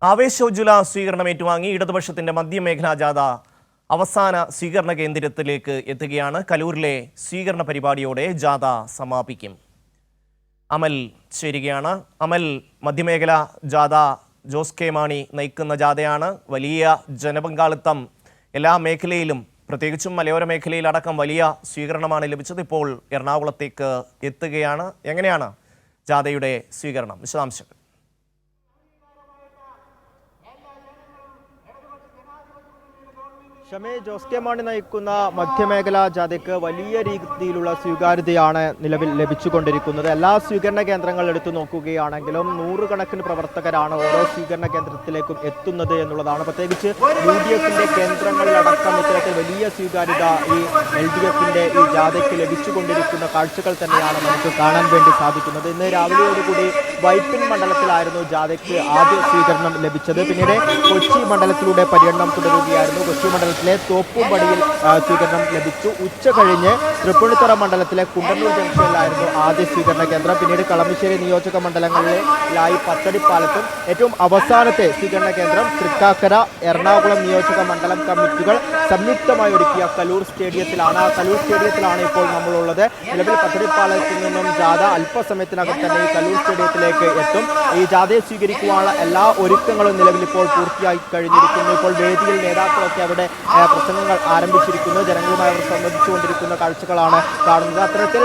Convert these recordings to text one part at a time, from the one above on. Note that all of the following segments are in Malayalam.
ആവേശോജ്വല സ്വീകരണം ഏറ്റുവാങ്ങി ഇടതുപക്ഷത്തിന്റെ മധ്യമേഖലാ ജാഥ അവസാന സ്വീകരണ കേന്ദ്രത്തിലേക്ക് എത്തുകയാണ്. കലൂരിലെ സ്വീകരണ പരിപാടിയോടെ ജാഥ സമാപിക്കും. അമൽ ചേരുകയാണ്. അമൽ, മധ്യമേഖലാ ജാഥ ജോസ് കെ മാണി നയിക്കുന്ന ജാഥയാണ്. വലിയ ജനപങ്കാളിത്തം എല്ലാ മേഖലയിലും, പ്രത്യേകിച്ചും മലയോര മേഖലയിലടക്കം വലിയ സ്വീകരണമാണ് ലഭിച്ചത്. ഇപ്പോൾ എറണാകുളത്തേക്ക് എത്തുകയാണ്. എങ്ങനെയാണ് ജാഥയുടെ സ്വീകരണം? വിശദാംശങ്ങൾ. ജോസ് കെ മാണി നയിക്കുന്ന മധ്യമേഖലാ ജാഥയ്ക്ക് വലിയ രീതിയിലുള്ള സ്വീകാര്യതയാണ് നിലവിൽ ലഭിച്ചുകൊണ്ടിരിക്കുന്നത്. എല്ലാ സ്വീകരണ കേന്ദ്രങ്ങൾ എടുത്തു നോക്കുകയാണെങ്കിലും നൂറുകണക്കിന് പ്രവർത്തകരാണ് ഓരോ സ്വീകരണ കേന്ദ്രത്തിലേക്കും എത്തുന്നത് എന്നുള്ളതാണ്. പ്രത്യേകിച്ച് UDF-ന്റെ കേന്ദ്രങ്ങളിലടക്കം ഇത്തരത്തിൽ വലിയ സ്വീകാര്യത ഈ LDF-ന്റെ ഈ ജാഥയ്ക്ക് ലഭിച്ചുകൊണ്ടിരിക്കുന്ന കാഴ്ചകൾ തന്നെയാണ് നമുക്ക് കാണാൻ വേണ്ടി സാധിക്കുന്നത്. ഇന്ന് രാവിലെയോടുകൂടി വൈപ്പിൻ മണ്ഡലത്തിലായിരുന്നു ജാഥയ്ക്ക് ആദ്യ സ്വീകരണം ലഭിച്ചത്. പിന്നീട് കൊച്ചി മണ്ഡലത്തിലൂടെ പര്യടനം തുടരുകയായിരുന്നു. കൊച്ചി മണ്ഡലത്തിലെ തോപ്പുംപടിയിൽ സ്വീകരണം ലഭിച്ചു. ഉച്ച കഴിഞ്ഞ് തൃപ്പൂണിത്തുറ മണ്ഡലത്തിലെ കുണ്ടന്നൂർ ജംഗ്ഷനിലായിരുന്നു ആദ്യ സ്വീകരണ കേന്ദ്രം. പിന്നീട് കളമശ്ശേരി നിയോജക മണ്ഡലങ്ങളിലായി പത്തടിപ്പാലത്തും ഏറ്റവും അവസാനത്തെ സ്വീകരണ കേന്ദ്രം തൃക്കാക്കര എറണാകുളം നിയോജക മണ്ഡലം കമ്മിറ്റികൾ സംയുക്തമായി ഒരുക്കിയ കലൂർ സ്റ്റേഡിയത്തിലാണ്. ആ കലൂർ സ്റ്റേഡിയത്തിലാണ് ഇപ്പോൾ നമ്മളുള്ളത്. നിലവിൽ പത്തടിപ്പാലത്ത് നിന്നും ജാഥ അല്പസമയത്തിനകം തന്നെ ഈ കലൂർ സ്റ്റേഡിയത്തിലേക്ക് എത്തും. ഈ ജാഥയെ സ്വീകരിക്കുവാനുള്ള എല്ലാ ഒരുക്കങ്ങളും നിലവിൽ ഇപ്പോൾ പൂർത്തിയായി കഴിഞ്ഞിരിക്കുന്നു. ഇപ്പോൾ വേദിയിൽ നേതാക്കളൊക്കെ അവിടെ പ്രസംഗങ്ങൾ ആരംഭിച്ചിരിക്കുന്നു. ജനങ്ങളുമായി അവർ സംവദിച്ചുകൊണ്ടിരിക്കുന്ന കാഴ്ചകളാണ് കാണുന്നത്. അത്തരത്തിൽ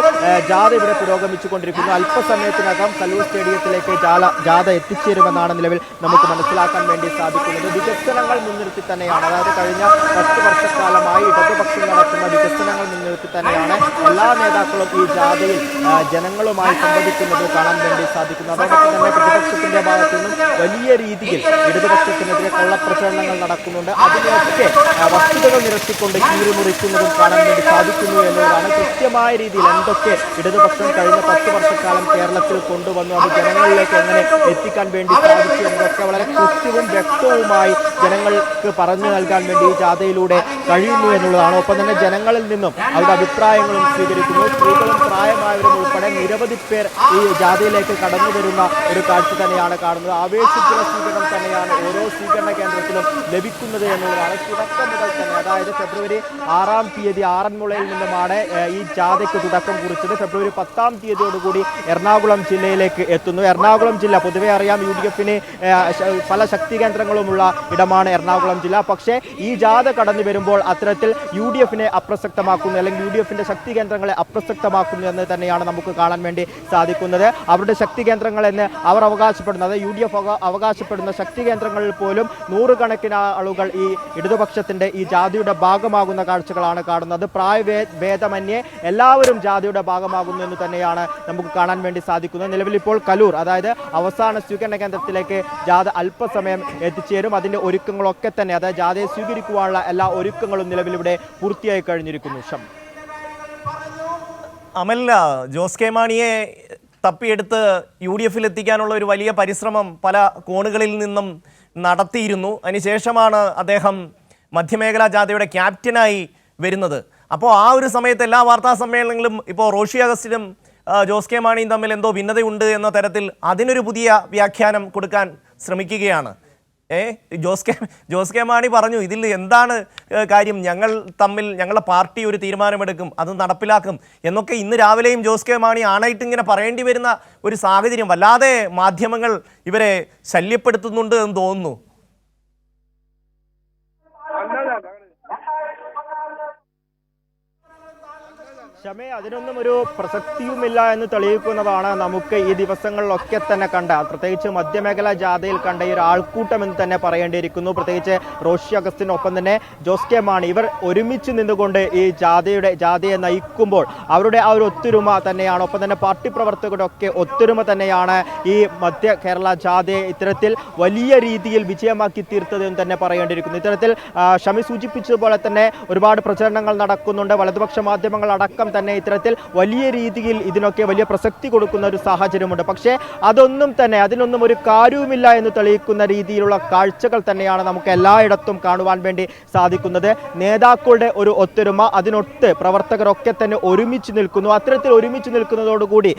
ജാഥ ഇവിടെ പുരോഗമിച്ചുകൊണ്ടിരിക്കുന്നു. അല്പസമയത്തിനകം കലൂർ സ്റ്റേഡിയത്തിലേക്ക് ജാഥ എത്തിച്ചേരുമെന്നാണ് നിലവിൽ നമുക്ക് മനസ്സിലാക്കാൻ വേണ്ടി സാധിക്കുന്നത്. വികസനങ്ങൾ മുൻനിർത്തി തന്നെയാണ്, അതായത് കഴിഞ്ഞ 10 വർഷക്കാലമായി ഇടതുപക്ഷം നടത്തുന്ന വികസനങ്ങൾ മുൻനിർത്തി തന്നെയാണ് എല്ലാ നേതാക്കളും ഈ ജാഥയിൽ ജനങ്ങളുമായി സംവദിക്കുന്നത് കാണാൻ വേണ്ടി സാധിക്കുന്നു. അതോടൊപ്പം തന്നെ പ്രതിപക്ഷത്തിന്റെ ഭാഗത്തു നിന്നും വലിയ രീതിയിൽ ഇടതുപക്ഷത്തിനെതിരെ കള്ളപ്രചരണങ്ങൾ നടക്കുന്നുണ്ട്. അതിനെയൊക്കെ വസ്തുതകൾ നിരത്തിക്കൊണ്ട് കീറിമുറിക്കുന്നതും കാണാൻ വേണ്ടി സാധിക്കുന്നു എന്നുള്ളതാണ്. കൃത്യമായ രീതിയിൽ എന്തൊക്കെ ഇടതുപക്ഷം കഴിഞ്ഞ 10 വർഷക്കാലം കേരളത്തിൽ കൊണ്ടുവന്നു, അത് ജനങ്ങളിലേക്ക് എങ്ങനെ എത്തിക്കാൻ വേണ്ടി സാധിച്ചു എന്നതൊക്കെ വളരെ കൃത്യവും വ്യക്തവുമായി ജനങ്ങൾക്ക് പറഞ്ഞു നൽകാൻ വേണ്ടി ഈ ജാഥയിലൂടെ കഴിയുന്നു എന്നുള്ളതാണ്. ഒപ്പം തന്നെ ജനങ്ങളിൽ നിന്നും അവരുടെ അഭിപ്രായങ്ങളും സ്വീകരിക്കുന്നു. സ്ത്രീകളും പ്രായമായവരും ഉൾപ്പെടെ നിരവധി പേർ ഈ ജാഥയിലേക്ക് കടന്നു വരുന്ന ഒരു കാഴ്ച തന്നെയാണ് കാണുന്നത്. ആവേശത്തിലുള്ള സ്വീകരണം തന്നെയാണ് ഓരോ സ്വീകരണ കേന്ദ്രത്തിലും ലഭിക്കുന്നത് എന്നുള്ളതാണ്. തുടക്കം മുതൽ തന്നെ, അതായത് ഫെബ്രുവരി 6-ാം തീയതി ആറന്മുളയിൽ നിന്നുമാണ് ഈ ജാഥയ്ക്ക് തുടക്കം കുറിച്ചത്. ഫെബ്രുവരി 10-ാം തീയതിയോടുകൂടി എറണാകുളം ജില്ലയിലേക്ക് എത്തുന്നു. എറണാകുളം ജില്ല പൊതുവെ അറിയാം, UDF-ന് പല ശക്തി കേന്ദ്രങ്ങളുമുള്ള ഇടമാണ് എറണാകുളം ജില്ല. പക്ഷേ ഈ ജാഥ കടന്നു വരുമ്പോൾ അത്തരത്തിൽ UDF-നെ അപ്രസക്തമാക്കുന്നു, അല്ലെങ്കിൽ UDF-ന്റെ ശക്തി കേന്ദ്രങ്ങളെ അപ്രസക്തമാക്കുന്നു എന്ന് തന്നെയാണ് നമുക്ക് കാണാൻ വേണ്ടി സാധിക്കുന്നത്. അവരുടെ ശക്തി കേന്ദ്രങ്ങൾ എന്ന് അവർ അവകാശപ്പെടുന്നത്, UDF അവകാശപ്പെടുന്ന ശക്തി കേന്ദ്രങ്ങളിൽ പോലും നൂറുകണക്കിന് ആളുകൾ ഈ ഇടതുപക്ഷത്തിന്റെ ഈ ജാഥയുടെ ഭാഗമാകുന്ന കാഴ്ചകളാണ് കാണുന്നത്. പ്രായഭേദമന്യേ എല്ലാവരും ജാഥയുടെ ഭാഗമാകുന്നു എന്ന് തന്നെയാണ് നമുക്ക് കാണാൻ വേണ്ടി സാധിക്കുന്നത്. നിലവിൽ ഇപ്പോൾ കലൂർ, അതായത് അവസാന സ്വീകരണ കേന്ദ്രത്തിലേക്ക് ജാഥ അല്പസമയം എത്തിച്ചേരും. അതിന്റെ ഒരുക്കങ്ങളൊക്കെ തന്നെ, അതായത് ജാഥയെ സ്വീകരിക്കുവാനുള്ള എല്ലാ ഒരുക്കങ്ങളും നിലവിൽ ഇവിടെ പൂർത്തിയായി കഴിഞ്ഞിരിക്കുന്നു. അമൽ, ജോസ് കെ മാണിയെ തപ്പിയെടുത്ത് UDF-ൽ എത്തിക്കാനുള്ള ഒരു വലിയ പരിശ്രമം പല കോണുകളിൽ നിന്നും നടത്തിയിരുന്നു. അതിനുശേഷമാണ് അദ്ദേഹം മധ്യമേഖലാ ജാഥയുടെ ക്യാപ്റ്റനായി വരുന്നത്. അപ്പോൾ ആ ഒരു സമയത്ത് എല്ലാ വാർത്താ സമ്മേളനങ്ങളും ഇപ്പോൾ റോഷി അഗസ്റ്റിനും ജോസ് കെ മാണിയും തമ്മിൽ എന്തോ ഭിന്നതയുണ്ട് എന്ന തരത്തിൽ അതിനൊരു പുതിയ വ്യാഖ്യാനം കൊടുക്കാൻ ശ്രമിക്കുകയാണ്. ജോസ് കെ മാണി പറഞ്ഞു, ഇതിൽ എന്താണ് കാര്യം, ഞങ്ങളുടെ പാർട്ടി ഒരു തീരുമാനമെടുക്കും, അത് നടപ്പിലാക്കും എന്നൊക്കെ ഇന്ന് രാവിലെയും ജോസ് കെ മാണി ആണായിട്ട് ഇങ്ങനെ പറയേണ്ടി വരുന്ന ഒരു സാഹചര്യം വല്ലാതെ മാധ്യമങ്ങൾ ഇവരെ ശല്യപ്പെടുത്തുന്നുണ്ട് എന്ന് തോന്നുന്നു. അതിനൊന്നും ഒരു പ്രസക്തിയുമില്ല എന്ന് തെളിയിക്കുന്നതാണ് നമുക്ക് ഈ ദിവസങ്ങളിലൊക്കെ തന്നെ കണ്ട, പ്രത്യേകിച്ച് മധ്യമേഖലാ ജാഥയിൽ കണ്ട ഈ ഒരു ആൾക്കൂട്ടം എന്ന് തന്നെ പറയേണ്ടിയിരിക്കുന്നു. പ്രത്യേകിച്ച് റോഷി അഗസ്റ്റിനൊപ്പം തന്നെ ജോസ് കെ മാണി, ഇവർ ഒരുമിച്ച് നിന്നുകൊണ്ട് ഈ ജാഥയെ നയിക്കുമ്പോൾ അവരുടെ ആ ഒരു ഒത്തൊരുമ തന്നെയാണ്, ഒപ്പം തന്നെ പാർട്ടി പ്രവർത്തകരുടെ ഒക്കെ ഒത്തൊരുമ തന്നെയാണ് ഈ മധ്യ കേരള ജാഥയെ ഇത്തരത്തിൽ വലിയ രീതിയിൽ വിജയമാക്കി തീർത്തത് എന്ന് തന്നെ പറയേണ്ടിയിരിക്കുന്നു. ഇത്തരത്തിൽ ഷമി സൂചിപ്പിച്ചതുപോലെ തന്നെ ഒരുപാട് പ്രചരണങ്ങൾ നടക്കുന്നുണ്ട്. വലതുപക്ഷ മാധ്യമങ്ങൾ അടക്കം തന്നെ ഇത്തരത്തിൽ വലിയ രീതിയിൽ ഇതിനൊക്കെ വലിയ പ്രസക്തി കൊടുക്കുന്ന ഒരു സാഹചര്യമുണ്ട്. പക്ഷേ അതിനൊന്നും ഒരു കാര്യവുമില്ല എന്ന് തെളിയിക്കുന്ന രീതിയിലുള്ള കാഴ്ചകൾ തന്നെയാണ് നമുക്ക് എല്ലായിടത്തും കാണുവാൻ വേണ്ടി സാധിക്കുന്നത്. നേതാക്കളുടെ ഒരു ഒത്തൊരുമ, അതിനൊത്ത് പ്രവർത്തകരൊക്കെ തന്നെ ഒരുമിച്ച് നിൽക്കുന്നു. അത്തരത്തിൽ ഒരുമിച്ച് നിൽക്കുന്നതോടുകൂടി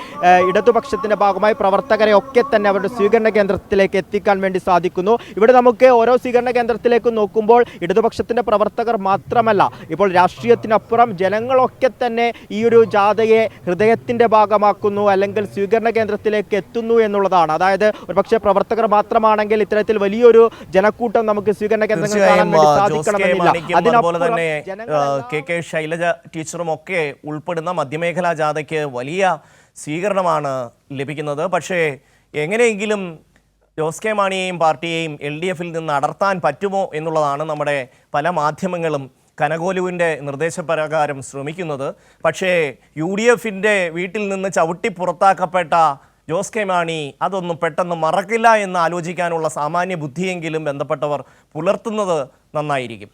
ഇടതുപക്ഷത്തിന്റെ ഭാഗമായി പ്രവർത്തകരെ ഒക്കെ തന്നെ അവരുടെ സ്വീകരണ കേന്ദ്രത്തിലേക്ക് എത്തിക്കാൻ വേണ്ടി സാധിക്കുന്നു. ഇവിടെ നമുക്ക് ഓരോ സ്വീകരണ കേന്ദ്രത്തിലേക്ക് നോക്കുമ്പോൾ ഇടതുപക്ഷത്തിന്റെ പ്രവർത്തകർ മാത്രമല്ല, ഇപ്പോൾ രാഷ്ട്രീയത്തിനപ്പുറം ജനങ്ങളൊക്കെ തന്നെ ഈ ഒരു ജാഥയെ ഹൃദയത്തിന്റെ ഭാഗമാക്കുന്നു, അല്ലെങ്കിൽ സ്വീകരണ കേന്ദ്രത്തിലേക്ക് എത്തുന്നു എന്നുള്ളതാണ്. അതായത് ഒരുപക്ഷെ പ്രവർത്തകർ മാത്രമാണെങ്കിൽ ഇത്തരത്തിൽ വലിയൊരു ജനക്കൂട്ടം നമുക്ക് സ്വീകരണ കേന്ദ്രങ്ങൾ കാണാൻ വേണ്ടി സാധിക്കണമെന്നില്ല. അതുപോലെ തന്നെ കെ ശൈലജ ടീച്ചറും ഒക്കെ ഉൾപ്പെടുന്ന മധ്യമേഖലാ ജാഥയ്ക്ക് വലിയ സ്വീകരണമാണ് ലഭിക്കുന്നത്. പക്ഷേ എങ്ങനെയെങ്കിലും ജോസ് കെ മാണിയെയും പാർട്ടിയെയും LDF-ൽ നിന്ന് അടർത്താൻ പറ്റുമോ എന്നുള്ളതാണ് നമ്മുടെ പല മാധ്യമങ്ങളും കനകോലുവിൻ്റെ നിർദ്ദേശപ്രകാരം ശ്രമിക്കുന്നത്. പക്ഷേ UDF-ന്റെ വീട്ടിൽ നിന്ന് ചവിട്ടി പുറത്താക്കപ്പെട്ട ജോസ് കെ മാണി അതൊന്നും പെട്ടെന്ന് മറക്കില്ല എന്ന് ആലോചിക്കാനുള്ള സാമാന്യ ബുദ്ധിയെങ്കിലും ബന്ധപ്പെട്ടവർ പുലർത്തുന്നത് നന്നായിരിക്കും.